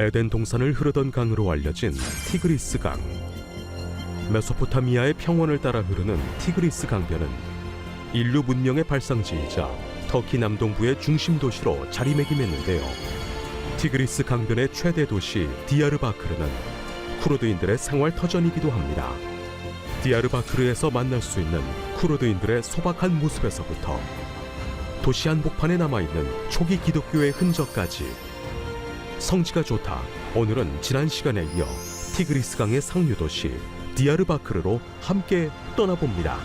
에덴 동산을 흐르던 강으로 알려진 티그리스 강. 메소포타미아의 평원을 따라 흐르는 티그리스 강변은 인류 문명의 발상지이자 터키 남동부의 중심 도시로 자리매김했는데요. 티그리스 강변의 최대 도시 디야르바크르는 쿠르드인들의 생활 터전이기도 합니다. 디야르바크르에서 만날 수 있는 쿠르드인들의 소박한 모습에서부터 도시 한복판에 남아있는 초기 기독교의 흔적까지, 성지가 좋다. 오늘은 지난 시간에 이어 티그리스 강의 상류 도시 디야르바크르로 함께 떠나봅니다.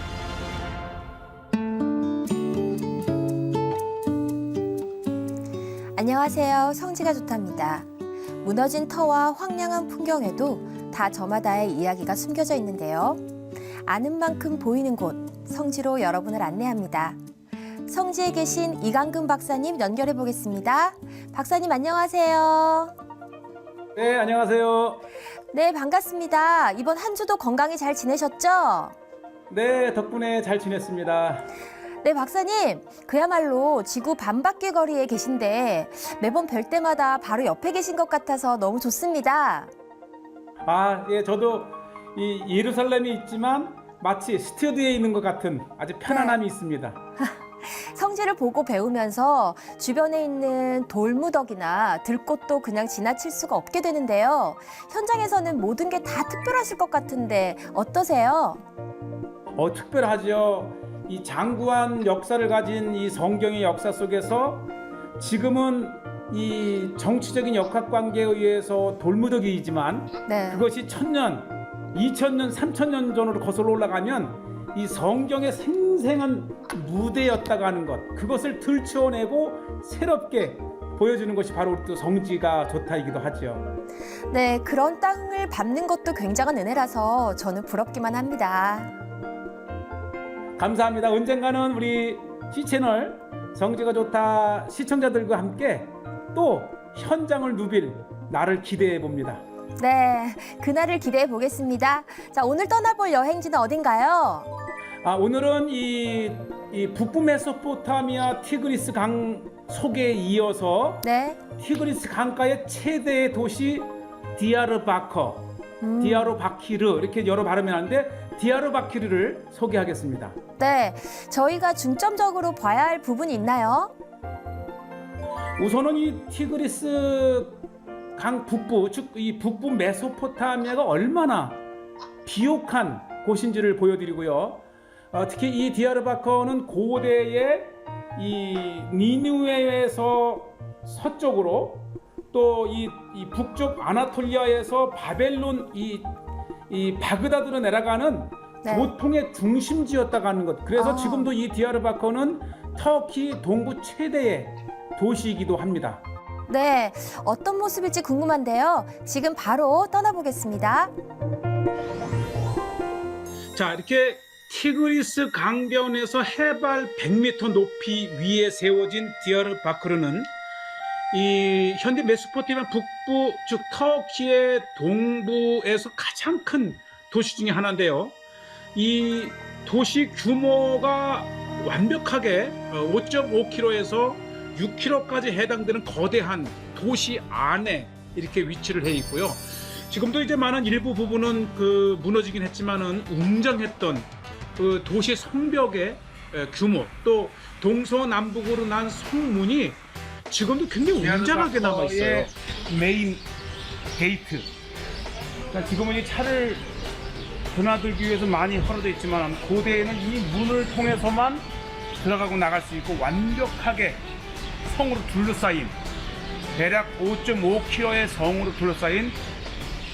안녕하세요. 성지가 좋답니다. 무너진 터와 황량한 풍경에도 다 저마다의 이야기가 숨겨져 있는데요. 아는 만큼 보이는 곳, 성지로 여러분을 안내합니다. 성지에 계신 이강근 박사님 연결해 보겠습니다. 박사님 안녕하세요. 네, 안녕하세요. 네, 반갑습니다. 이번 한 주도 건강히 잘 지내셨죠? 네, 덕분에 잘 지냈습니다. 네, 박사님. 그야말로 지구 반바퀴 거리에 계신데 매번 뵐 때마다 바로 옆에 계신 것 같아서 너무 좋습니다. 예, 저도 이 예루살렘에 있지만 마치 스튜디오에 있는 것 같은 아주 편안함이 있습니다. 성지를 보고 배우면서 주변에 있는 돌무더기나 들꽃도 그냥 지나칠 수가 없게 되는데요. 현장에서는 모든 게 다 특별하실 것 같은데 어떠세요? 특별하죠. 이 장구한 역사를 가진 이 성경의 역사 속에서 지금은 이 정치적인 역학관계에 의해서 돌무더기이지만 네. 그것이 1000년, 2000년, 3000년 전으로 거슬러 올라가면 이 성경의 생생한 무대였다고 하는 것, 그것을 들추어내고 새롭게 보여주는 것이 바로 우리 또 성지가 좋다이기도 하죠. 네, 그런 땅을 밟는 것도 굉장한 은혜라서 저는 부럽기만 합니다. 감사합니다. 언젠가는 우리 C채널 성지가 좋다 시청자들과 함께 또 현장을 누빌 날을 기대해 봅니다. 네, 그날을 기대해 보겠습니다. 자, 오늘 떠나볼 여행지는 어딘가요? 오늘은 이 북부 메소포타미아 티그리스 강 속에 이어서 네. 티그리스 강가의 최대 도시 디야르바키르 이렇게 여러 발음이 나는데 디야르바키르를 소개하겠습니다. 네, 저희가 중점적으로 봐야 할 부분이 있나요? 우선은 이 티그리스 강 북부, 즉 이 북부 메소포타미아가 얼마나 비옥한 곳인지를 보여드리고요. 특히 이 디야르바커는 고대의 이 니누에에서 서쪽으로 또 이 북쪽 아나톨리아에서 바벨론 이 바그다드로 내려가는 네. 교통의 중심지였다고 하는 것. 그래서 지금도 이 디야르바커는 터키 동부 최대의 도시이기도 합니다. 네, 어떤 모습일지 궁금한데요. 지금 바로 떠나보겠습니다. 자, 이렇게 티그리스 강변에서 해발 100m 높이 위에 세워진 디야르바크르는 이 현대 메소포타미아 북부, 즉 터키의 동부에서 가장 큰 도시 중에 하나인데요. 이 도시 규모가 완벽하게 5.5km에서 6km까지 해당되는 거대한 도시 안에 이렇게 위치를 해 있고요. 지금도 이제 많은 일부 부분은 무너지긴 했지만은 웅장했던 그 도시 성벽의 규모, 또 동서남북으로 난 성문이 지금도 굉장히 웅장하게 남아 있어요. 메인 게이트. 그러니까 지금은 이 차를 드나들기 위해서 많이 헐어져 있지만 고대에는 이 문을 통해서만 들어가고 나갈 수 있고 완벽하게 성으로 둘러싸인 대략 5.5km의 성으로 둘러싸인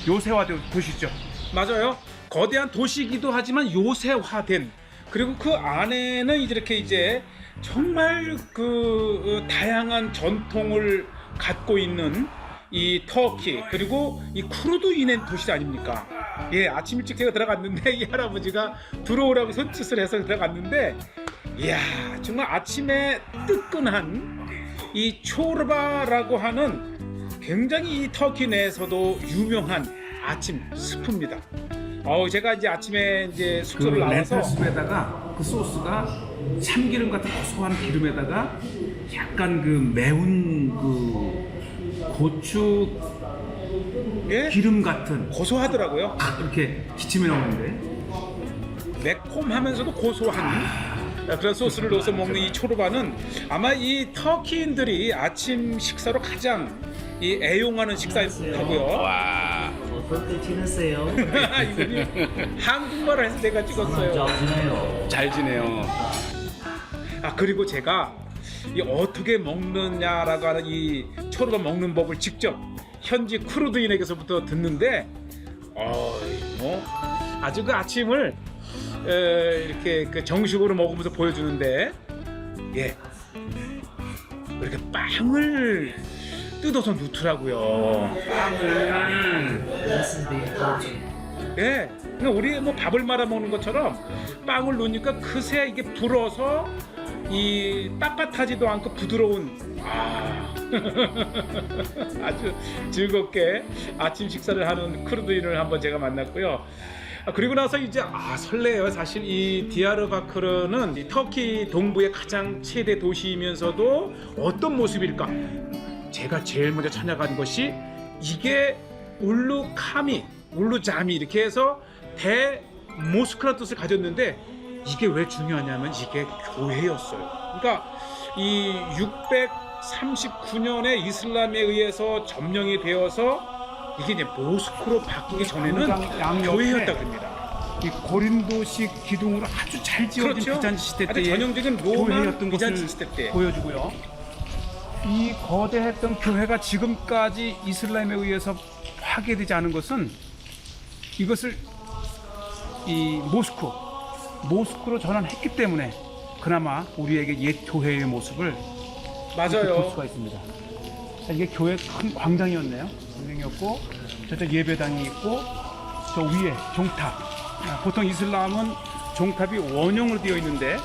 요새화된 도시죠. 맞아요. 거대한 도시이기도 하지만 요새화된, 그리고 그 안에는 이제 정말 다양한 전통을 갖고 있는 이 터키, 그리고 이 쿠르드인의 도시 아닙니까? 예, 아침 일찍 제가 들어갔는데 이 할아버지가 들어오라고 손짓을 해서 들어갔는데, 이야, 정말 아침에 뜨끈한 이 초르바라고 하는 굉장히 이 터키 내에서도 유명한 아침 스프입니다. 제가 이제 아침에 이제 숙소를 나와서 렌탈스프에다가 그 소스가 참기름 같은 고소한 기름에다가 약간 매운 고추 예? 기름 같은 고소하더라고요. 이렇게 기침이 나오는데 매콤하면서도 고소한 그런 소스를 넣어서 먹는 이 초르바는 아마 이 터키인들이 아침 식사로 가장 이 애용하는 식사였다고요. 와. 어떻게 지냈어요? 이분이 한국말을 해서 내가 찍었어요. 잘 지내요. 잘 지내요. 그리고 제가 이 어떻게 먹느냐라고 하는 이 초르바 먹는 법을 직접 현지 쿠르드인에게서부터 듣는데 뭐 아주 그 아침을 이렇게 그 정식으로 먹으면서 보여주는데 이렇게 빵을 뜯어서 넣더라고요. 그러니까 우리 뭐 밥을 말아 먹는 것처럼 빵을 넣으니까 그새 이게 불어서 이 빳빳하지도 않고 부드러운 아주 즐겁게 아침 식사를 하는 쿠르드인을 한번 제가 만났고요. 그리고 나서 이제 설레요. 사실 이 디야르바크르는 이 터키 동부의 가장 최대 도시이면서도 어떤 모습일까? 제가 제일 먼저 찾아간 것이 이게 울루자미 이렇게 해서 대모스크라는 뜻을 가졌는데 이게 왜 중요하냐면 이게 교회였어요. 그러니까 이 639년에 이슬람에 의해서 점령이 되어서 이게 이제 모스크로 바뀌기 전에는 교회였다고 합니다. 이 고린도식 기둥으로 아주 잘 지어진 그렇죠. 비잔티 시대 아주 때의 전형적인 로마 교회였던 비잔티 것을 시대 때. 보여주고요. 이 거대했던 교회가 지금까지 이슬람에 의해서 파괴되지 않은 것은 이것을 이 모스크로 전환했기 때문에 그나마 우리에게 옛 교회의 모습을 볼 맞아요. 수가 있습니다. 자, 이게 교회 큰 광장이었네요. 광장이었고 저쪽 예배당이 있고 저 위에 종탑. 보통 이슬람은 종탑이 원형으로 되어 있는데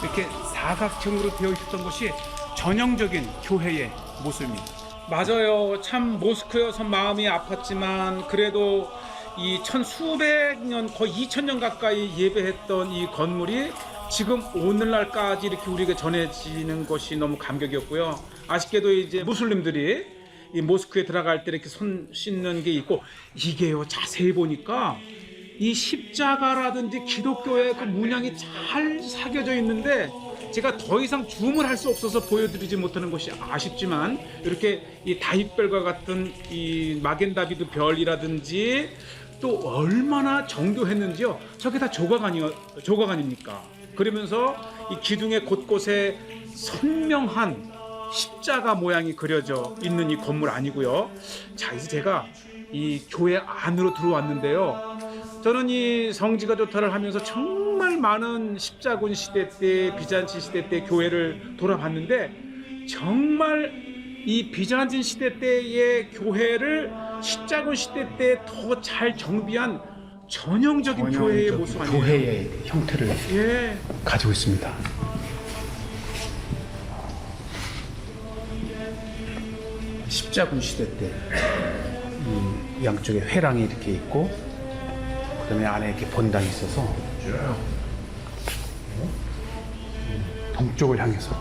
이렇게 사각형으로 되어 있었던 것이 전형적인 교회의 모습입니다. 맞아요. 참 모스크여서 마음이 아팠지만 그래도 이 천수백 년 거의 2000년 가까이 예배했던 이 건물이 지금 오늘날까지 이렇게 우리에게 전해지는 것이 너무 감격이었고요. 아쉽게도 이제 무슬림들이 이 모스크에 들어갈 때 이렇게 손 씻는 게 있고 이게요 자세히 보니까 이 십자가라든지 기독교의 그 문양이 잘 새겨져 있는데 제가 더 이상 줌을 할 수 없어서 보여드리지 못하는 것이 아쉽지만 이렇게 이 다윗별과 같은 이 마겐다비드 별이라든지 또 얼마나 정교했는지요. 저게 다 조각아닙니까? 그러면서 이 기둥의 곳곳에 선명한 십자가 모양이 그려져 있는 이 건물 아니고요. 자, 이제 제가 이 교회 안으로 들어왔는데요. 저는 이 성지가 좋다를 하면서 정말 많은 십자군 시대 때, 비잔틴 시대 때 교회를 돌아봤는데 정말 이 비잔틴 시대 때의 교회를 십자군 시대 때 더 잘 정비한 전형적인 교회의 모습 아니에요? 교회의 형태를 예. 가지고 있습니다. 십자군 시대 때 이 양쪽에 회랑이 이렇게 있고 그다음에 안에 이렇게 본당이 있어서 동쪽을 향해서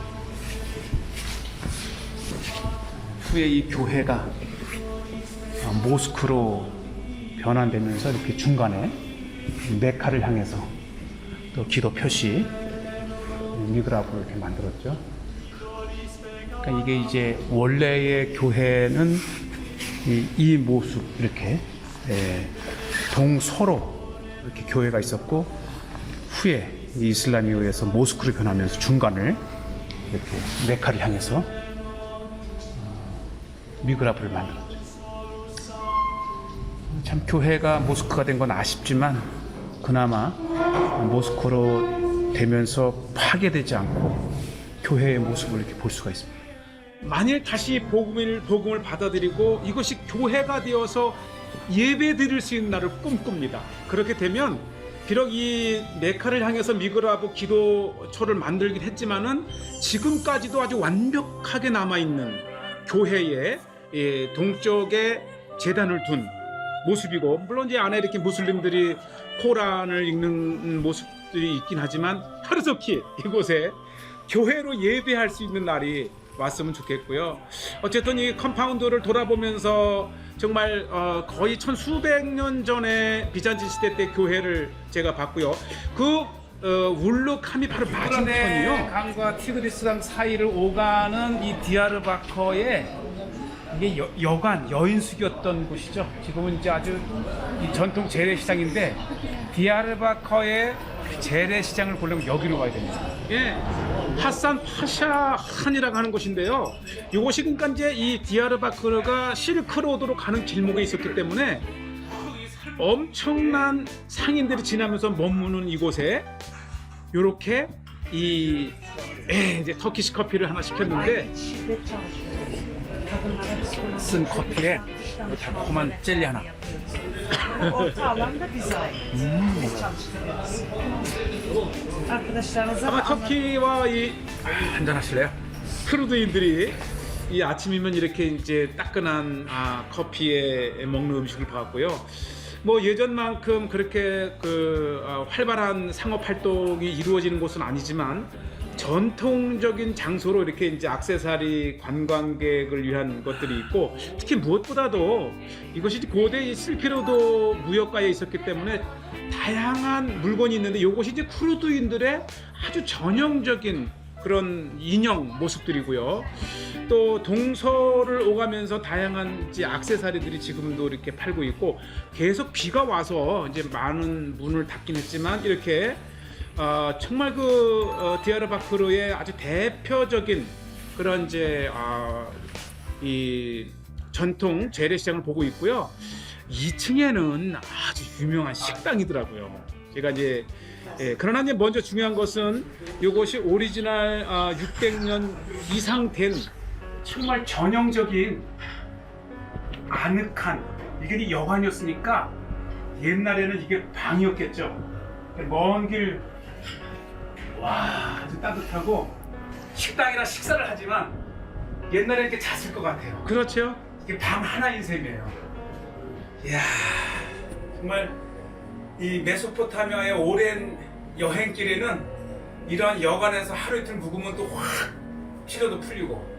후에 이 교회가 모스크로 변환되면서 이렇게 중간에 메카를 향해서 또 기도 표시 미그라브를 이렇게 만들었죠. 그러니까 이게 이제 원래의 교회는 이 모습 이렇게 동서로 이렇게 교회가 있었고 후에 이 이슬람에 의해서 모스크로 변하면서 중간을 이렇게 메카를 향해서 미그라브를 만들었죠. 참 교회가 모스크가 된 건 아쉽지만 그나마 모스크로 되면서 파괴되지 않고 교회의 모습을 이렇게 볼 수가 있습니다. 만일 다시 복음을 받아들이고 이것이 교회가 되어서 예배 드릴 수 있는 날을 꿈꿉니다. 그렇게 되면 비록 이 메카를 향해서 미그라브 기도초를 만들긴 했지만은 지금까지도 아주 완벽하게 남아있는 교회의 동쪽에 제단을 둔 모습이고, 물론 이제 안에 이렇게 무슬림들이 코란을 읽는 모습들이 있긴 하지만 하루속히 이곳에 교회로 예배할 수 있는 날이 왔으면 좋겠고요. 어쨌든 이 컴파운드를 돌아보면서 정말 거의 천수백 년 전에 비잔틴 시대 때 교회를 제가 봤고요. 그 울룩함이 바로 맞은편이요. 강과 티그리스강 사이를 오가는 이 디야르바커의 이게 여관 여인숙이었던 곳이죠. 지금은 이제 아주 이 전통 재래시장인데 디야르바커의 그 재래시장을 보려면 여기로 가야 됩니다. 예, 하산 파샤한이라고 하는 곳인데요. 이곳이 그러니까 이제 이 디야르바크르가 실크로드로 가는 길목에 있었기 때문에 엄청난 상인들이 지나면서 머무는 이곳에 이렇게 이제 터키시 커피를 하나 시켰는데 쓴 커피에 달콤한 젤리 하나. 아마 터키와 이 한잔 하실래요? 크루드인들이 이 아침이면 이렇게 이제 따끈한 커피에 먹는 음식을 봐왔고요. 뭐 예전만큼 그렇게 활발한 상업 활동이 이루어지는 곳은 아니지만 전통적인 장소로 이렇게 이제 액세서리 관광객을 위한 것들이 있고, 특히 무엇보다도 이것이 고대 이 실크로드 무역가에 있었기 때문에 다양한 물건이 있는데 이것이 이제 쿠르드인들의 아주 전형적인 그런 인형 모습들이고요. 또 동서를 오가면서 다양한 이제 액세서리들이 지금도 이렇게 팔고 있고, 계속 비가 와서 이제 많은 문을 닫긴 했지만 이렇게 정말 디야르바크르의 아주 대표적인 그런 이제 이 전통 재래시장을 보고 있고요. 2층에는 아주 유명한 식당이더라고요. 제가 이제 그러나 이제 먼저 중요한 것은 이것이 오리지널 600년 이상 된 정말 전형적인 아늑한 이게 여관이었으니까 옛날에는 이게 방이었겠죠. 먼 길 와 아주 따뜻하고 식당이나 식사를 하지만 옛날에 이렇게 잤을 것 같아요. 그렇죠. 이게 방 하나인 셈이에요. 이야 정말 이 메소포타미아의 오랜 여행길에는 이러한 여관에서 하루 이틀 묵으면 또 확 피로도 풀리고.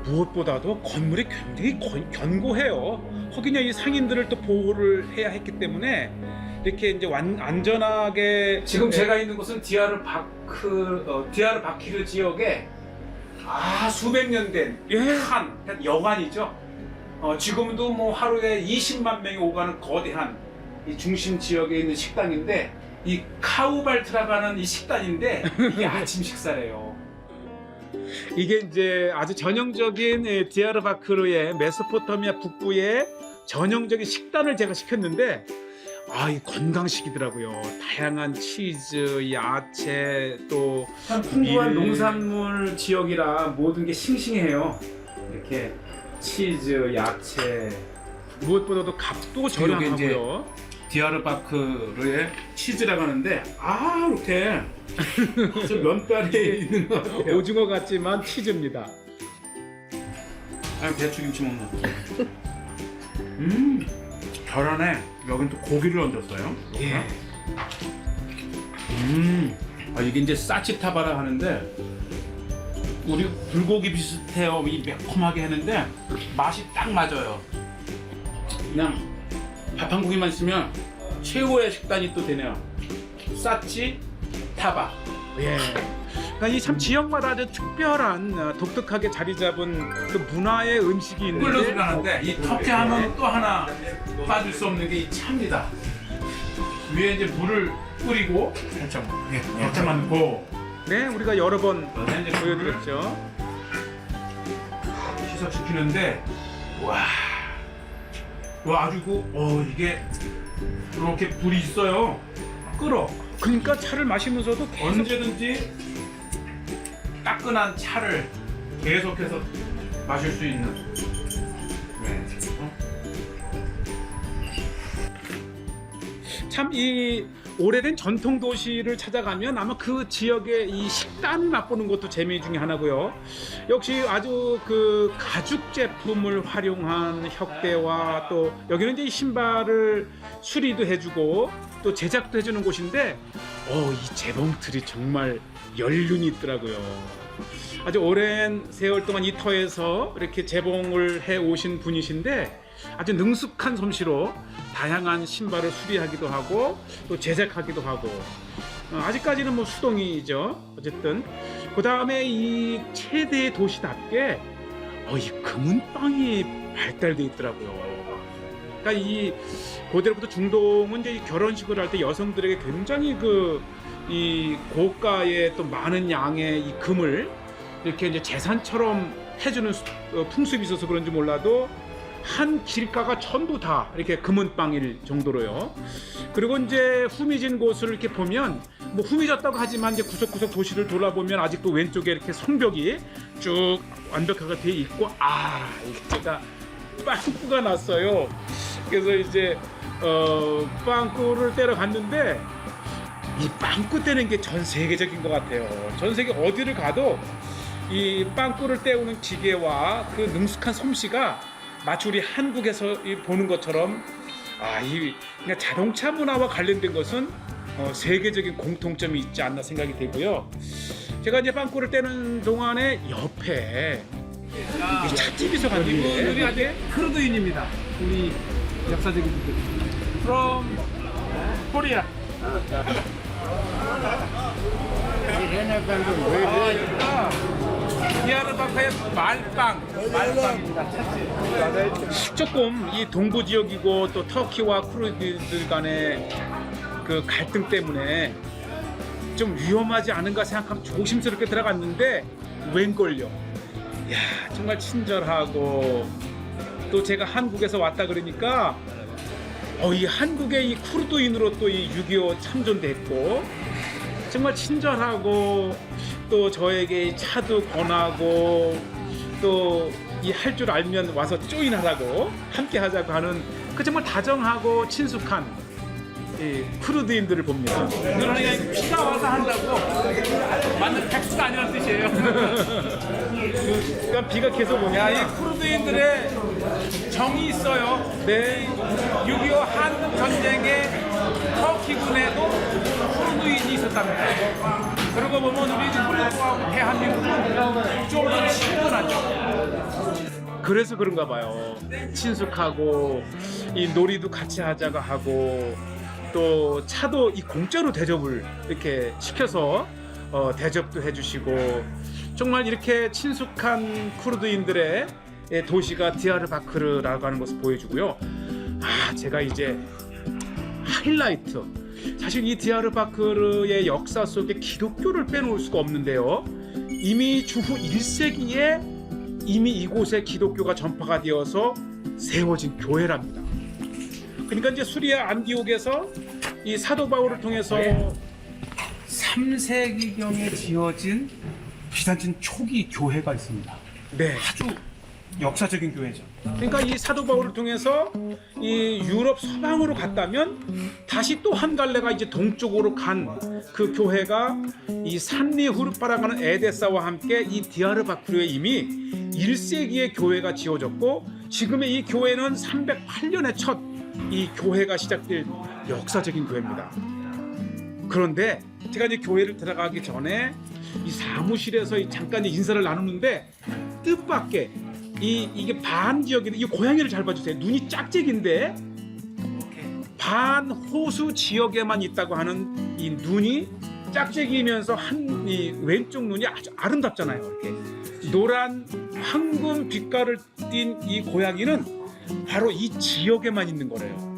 무엇보다도 건물이 굉장히 견고해요. 거기냐 이 상인들을 또 보호를 해야 했기 때문에 이렇게 이제 안전하게. 지금 제가 있는 곳은 디야르바키르 지역에 수백 년 된 한 여관이죠. 지금도 뭐 하루에 20만 명이 오가는 거대한 이 중심 지역에 있는 식당인데, 이 카우발트라고 하는 이 식단인데 이게 아침 식사래요. 이게 이제 아주 전형적인 디야르바크르의 메소포타미아 북부의 전형적인 식단을 제가 시켰는데, 이 건강식이더라고요. 다양한 치즈, 야채, 또 참 풍부한 농산물 지역이라 모든 게 싱싱해요. 이렇게 치즈, 야채. 무엇보다도 값도 이게 저렴하고요. 디야르바크르의 치즈라고 하는데 이렇게 아주 면발이 있는 것 같아요. 오징어 같지만 치즈입니다. 배추김치 먹는 별 안에 여긴 또 고기를 얹었어요. 예. 이게 이제 사치타바라 하는데 우리 불고기 비슷해요. 이 매콤하게 했는데 맛이 딱 맞아요. 그냥 밥 한 고기만 있으면 최고의 식단이 또 되네요. 사치 타바. 예. 그러니까 이 참 지역마다 아주 특별한 독특하게 자리 잡은 그 문화의 음식이 끓는 소리 있는데, 나는데 이 터키 하면 또 하나 빠질 수 없는 게 이 차입니다. 위에 이제 물을 끓이고 살짝만 넣고 네, 우리가 여러 번 이제 보여드렸죠. 희석시키는데 아주 이게 이렇게 불이 있어요. 끓어. 그러니까 차를 마시면서도 계속 언제든지 따끈한 차를 계속해서 마실 수 있는. 참 이 오래된 전통 도시를 찾아가면 아마 그 지역의 이 식단을 맛보는 것도 재미 중에 하나고요. 역시 아주 그 가죽 제품을 활용한 혁대와 또 여기는 이제 신발을 수리도 해주고 또 제작도 해주는 곳인데, 이 재봉틀이 정말 연륜이 있더라고요. 아주 오랜 세월 동안 이 터에서 이렇게 재봉을 해 오신 분이신데 아주 능숙한 솜씨로 다양한 신발을 수리하기도 하고 또 제작하기도 하고 아직까지는 뭐 수동이죠. 어쨌든 그 다음에 이 최대의 도시답게 이 금은방이 발달돼 있더라고요. 그러니까 이 고대로부터 중동은 이제 이 결혼식을 할 때 여성들에게 굉장히 이 고가의 또 많은 양의 이 금을 이렇게 이제 재산처럼 해주는 풍습이 있어서 그런지 몰라도 한 길가가 전부 다 이렇게 금은방일 정도로요. 그리고 이제 후미진 곳을 이렇게 보면 뭐 후미졌다고 하지만 이제 구석구석 도시를 돌아보면 아직도 왼쪽에 이렇게 성벽이 쭉 완벽하게 돼 있고 이게 제가 빵꾸가 났어요. 그래서 이제 빵꾸를 때려 갔는데 이 빵꾸 떼는 게 전 세계적인 것 같아요. 전 세계 어디를 가도 이 빵꾸를 떼우는 기계와 그 능숙한 솜씨가 마치 우리 한국에서 보는 것처럼 그냥 자동차 문화와 관련된 것은 세계적인 공통점이 있지 않나 생각이 되고요. 제가 이제 빵꾸를 떼는 동안에 옆에 이 찻집에서 갔는데 우리 아직 크루드인입니다. 우리 역사적인 분들. From Korea. 디아르바크의 말빵입니다. 조금 이 동부 지역이고 또 터키와 쿠르드들 간의 그 갈등 때문에 좀 위험하지 않은가 생각하면 조심스럽게 들어갔는데 웬걸요. 정말 친절하고 또 제가 한국에서 왔다 그러니까 이 한국의 이 쿠르드인으로 또 이 6.25 참전도 했고 정말 친절하고 또 저에게 차도 권하고 또 이 할 줄 알면 와서 조인하라고 함께 하자고 하는 그 정말 다정하고 친숙한 이 쿠르드인들을 봅니다. 그러니까 비가 와서 한다고 맞는 백수가 아니라는 뜻이에요. 그러니까 비가 계속 오냐. 이 쿠르드인들의 정이 있어요. 네. 6.25 한국 전쟁에 터키군에도 쿠르드인이 있었답니다. 그러고 보면 우리 한국하고 대한민국은 좀 더 친근하죠. 그래서 그런가 봐요. 친숙하고 이 놀이도 같이 하자고 하고 또 차도 이 공짜로 대접을 이렇게 시켜서 대접도 해주시고 정말 이렇게 친숙한 쿠르드인들의 도시가 디야르바크르라고 하는 것을 보여주고요. 제가 이제 하이라이트 사실 이 디야르바크르의 역사 속에 기독교를 빼놓을 수가 없는데요. 이미 주후 1세기에 이미 이곳에 기독교가 전파가 되어서 세워진 교회랍니다. 그러니까 이제 수리아 안디옥에서 이 사도 바울을 통해서 3세기경에 지어진 비산진 초기 교회가 있습니다. 네. 아주 역사적인 교회죠. 그러니까 이 사도 바울을 통해서 이 유럽 서방으로 갔다면 다시 또 한 갈래가 이제 동쪽으로 간 그 교회가 이 산리 후르파라고 하는 에데사와 함께 이 디야르바크르에 이미 1세기의 교회가 지어졌고 지금의 이 교회는 308년에 첫 이 교회가 시작될 역사적인 교회입니다. 그런데 제가 이제 교회를 들어가기 전에 이 사무실에서 잠깐 인사를 나누는데 뜻밖의 이게 반 지역인데 이 고양이를 잘 봐주세요. 눈이 짝짝인데 반 호수 지역에만 있다고 하는 이 눈이 짝짝이면서 이 왼쪽 눈이 아주 아름답잖아요. 이렇게 노란 황금 빛깔을 띤 이 고양이는 바로 이 지역에만 있는 거래요.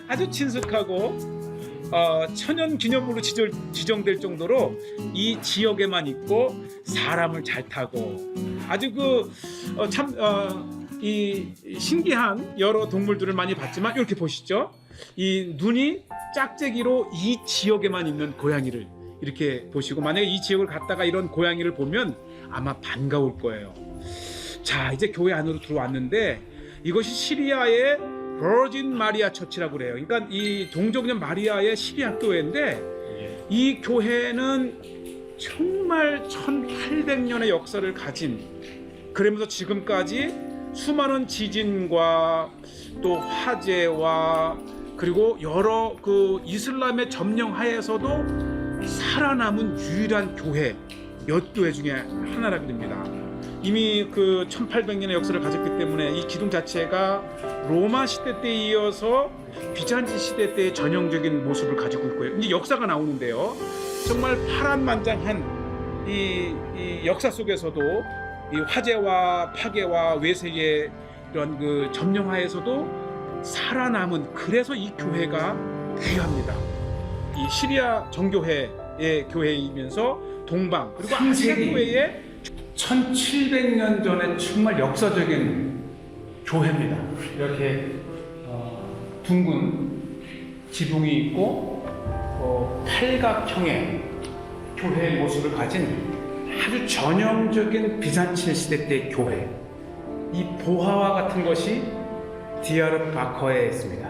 아주 친숙하고 천연 기념물로 지정될 정도로 이 지역에만 있고 사람을 잘 타고 아주 이 신기한 여러 동물들을 많이 봤지만 이렇게 보시죠. 이 눈이 짝짝이로 이 지역에만 있는 고양이를 이렇게 보시고 만약에 이 지역을 갔다가 이런 고양이를 보면 아마 반가울 거예요. 자, 이제 교회 안으로 들어왔는데 이것이 시리아의 버진 마리아 처치라고 그래요. 그러니까 이 동정녀 마리아의 시리아 교회인데 이 교회는 정말 1800년의 역사를 가진 그러면서 지금까지 수많은 지진과 또 화재와 그리고 여러 그 이슬람의 점령 하에서도 살아남은 유일한 교회 몇 교회 중에 하나라고 됩니다. 이미 그 1800년의 역사를 가졌기 때문에 이 기둥 자체가 로마 시대 때에 이어서 비잔틴 시대 때의 전형적인 모습을 가지고 있고요. 이제 역사가 나오는데요. 정말 파란만장한 이 역사 속에서도 이 화재와 파괴와 외세의 이런 그 점령하에서도 살아남은, 그래서 이 교회가 귀합니다. 이 시리아 정교회의 교회이면서 동방 그리고 아시아 교회의 1700년 전에 정말 역사적인 교회입니다. 이렇게 둥근 지붕이 있고 팔각형의 교회의 모습을 가진 아주 전형적인 비잔틴 시대 때의 교회. 이 보화와 같은 것이 디야르바커에 있습니다.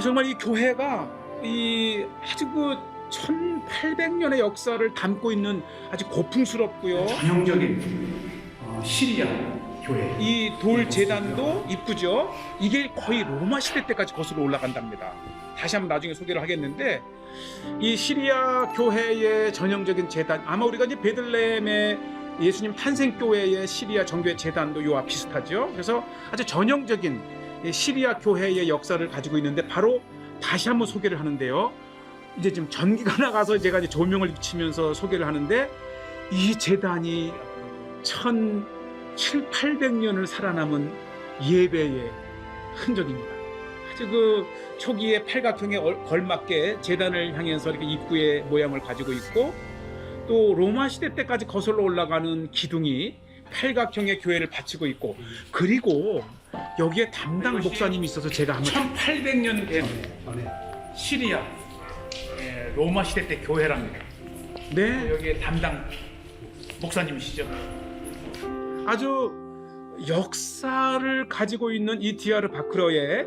정말 이 교회가 이 아주 그 1800년의 역사를 담고 있는 아주 고풍스럽고요. 전형적인 시리아 교회. 이 돌 제단도 이쁘죠. 이게 거의 로마 시대 때까지 거슬러 올라간답니다. 다시 한번 나중에 소개를 하겠는데, 이 시리아 교회의 전형적인 제단, 아마 우리가 이제 베들레헴의 예수님 탄생 교회의 시리아 정교회 제단도 요와 비슷하죠. 그래서 아주 전형적인 시리아 교회의 역사를 가지고 있는데, 바로 다시 한번 소개를 하는데요. 이제 지금 전기가 나가서 제가 이제 조명을 비치면서 소개를 하는데, 이 제단이 1700~1800년을 살아남은 예배의 흔적입니다. 아주 그 초기의 팔각형에 걸맞게 제단을 향해서 이렇게 입구의 모양을 가지고 있고, 또 로마 시대 때까지 거슬러 올라가는 기둥이 팔각형의 교회를 바치고 있고, 그리고 여기에 담당 목사님이 있어서 제가 한번 1800년 된 시리아 로마 시대 때 교회랍니다. 네, 여기에 담당 목사님이시죠. 아주 역사를 가지고 있는 이 디야르바크르의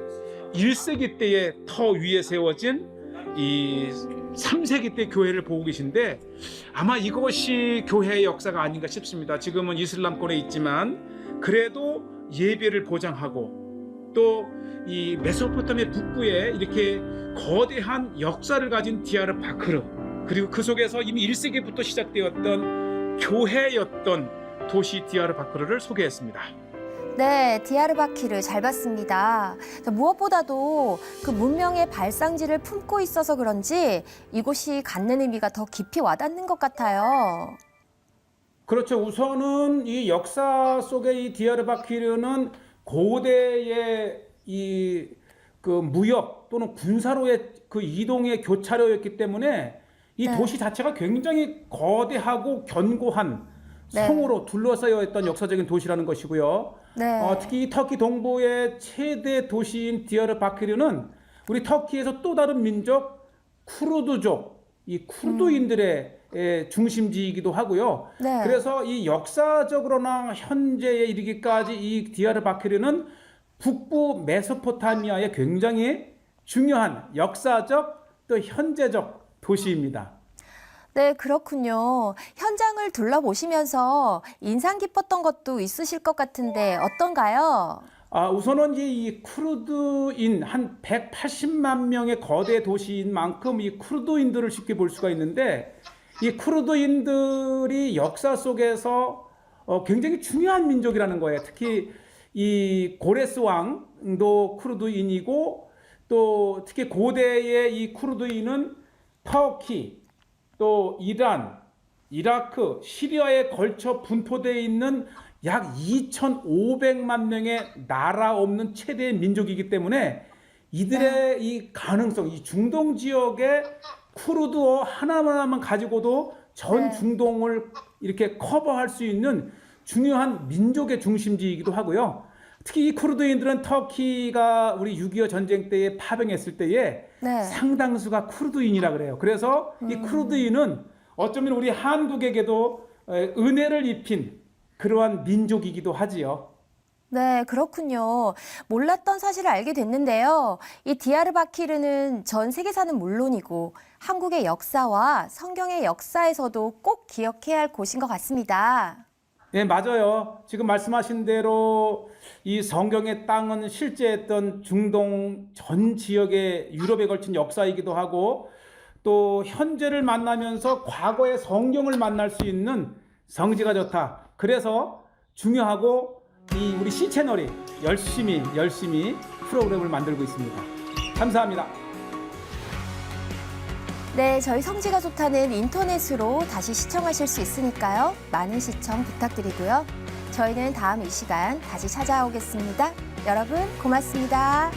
1세기 때의 터 위에 세워진 이 3세기 때 교회를 보고 계신데, 아마 이것이 교회의 역사가 아닌가 싶습니다. 지금은 이슬람권에 있지만 그래도 예배를 보장하고, 또 이 메소포타미아 북부에 이렇게 거대한 역사를 가진 디야르바크르, 그리고 그 속에서 이미 1세기부터 시작되었던 교회였던 도시 디야르바크르를 소개했습니다. 네, 디야르바키르 잘 봤습니다. 무엇보다도 그 문명의 발상지를 품고 있어서 그런지 이곳이 갖는 의미가 더 깊이 와닿는 것 같아요. 그렇죠. 우선은 이 역사 속의 이 디야르바키르는 고대의 이 그 무역 또는 군사로의 그 이동의 교차로였기 때문에 이 네. 도시 자체가 굉장히 거대하고 견고한 네. 성으로 둘러싸여 있던 역사적인 도시라는 것이고요. 네. 특히 이 터키 동부의 최대 도시인 디야르바키르는 우리 터키에서 또 다른 민족 쿠르드족, 이 쿠르드인들의 중심지이기도 하고요. 네. 그래서 이 역사적으로나 현재에 이르기까지 이 디야르바키르는 북부 메소포타미아의 굉장히 중요한 역사적 또 현재적 도시입니다. 네, 그렇군요. 현장을 둘러보시면서 인상 깊었던 것도 있으실 것 같은데 어떤가요? 우선은 이 쿠르드인 한 180만 명의 거대 도시인 만큼 이 쿠르드인들을 쉽게 볼 수가 있는데, 이 쿠르드인들이 역사 속에서 굉장히 중요한 민족이라는 거예요. 특히 이 고레스 왕도 쿠르드인이고, 또 특히 고대의 이 쿠르드인은 터키, 또 이란, 이라크, 시리아에 걸쳐 분포되어 있는 약 2,500만 명의 나라 없는 최대의 민족이기 때문에 이들의 이 가능성, 이 중동 지역의 쿠르드어 하나만 가지고도 전 중동을 이렇게 커버할 수 있는 중요한 민족의 중심지이기도 하고요. 특히 이 쿠르드인들은 터키가 우리 6.25 전쟁 때에 파병했을 때에 네. 상당수가 쿠르드인이라 그래요. 그래서 이 쿠르드인은 어쩌면 우리 한국에게도 은혜를 입힌 그러한 민족이기도 하지요. 네, 그렇군요. 몰랐던 사실을 알게 됐는데요. 이 디야르바키르는 전 세계사는 물론이고 한국의 역사와 성경의 역사에서도 꼭 기억해야 할 곳인 것 같습니다. 네, 맞아요. 지금 말씀하신 대로 이 성경의 땅은 실제 했던 중동 전 지역의 유럽에 걸친 역사이기도 하고, 또 현재를 만나면서 과거의 성경을 만날 수 있는 성지가 좋다. 그래서 중요하고 이 우리 C 채널이 열심히 프로그램을 만들고 있습니다. 감사합니다. 네, 저희 성지가 좋다는 인터넷으로 다시 시청하실 수 있으니까요. 많은 시청 부탁드리고요. 저희는 다음 이 시간 다시 찾아오겠습니다. 여러분 고맙습니다.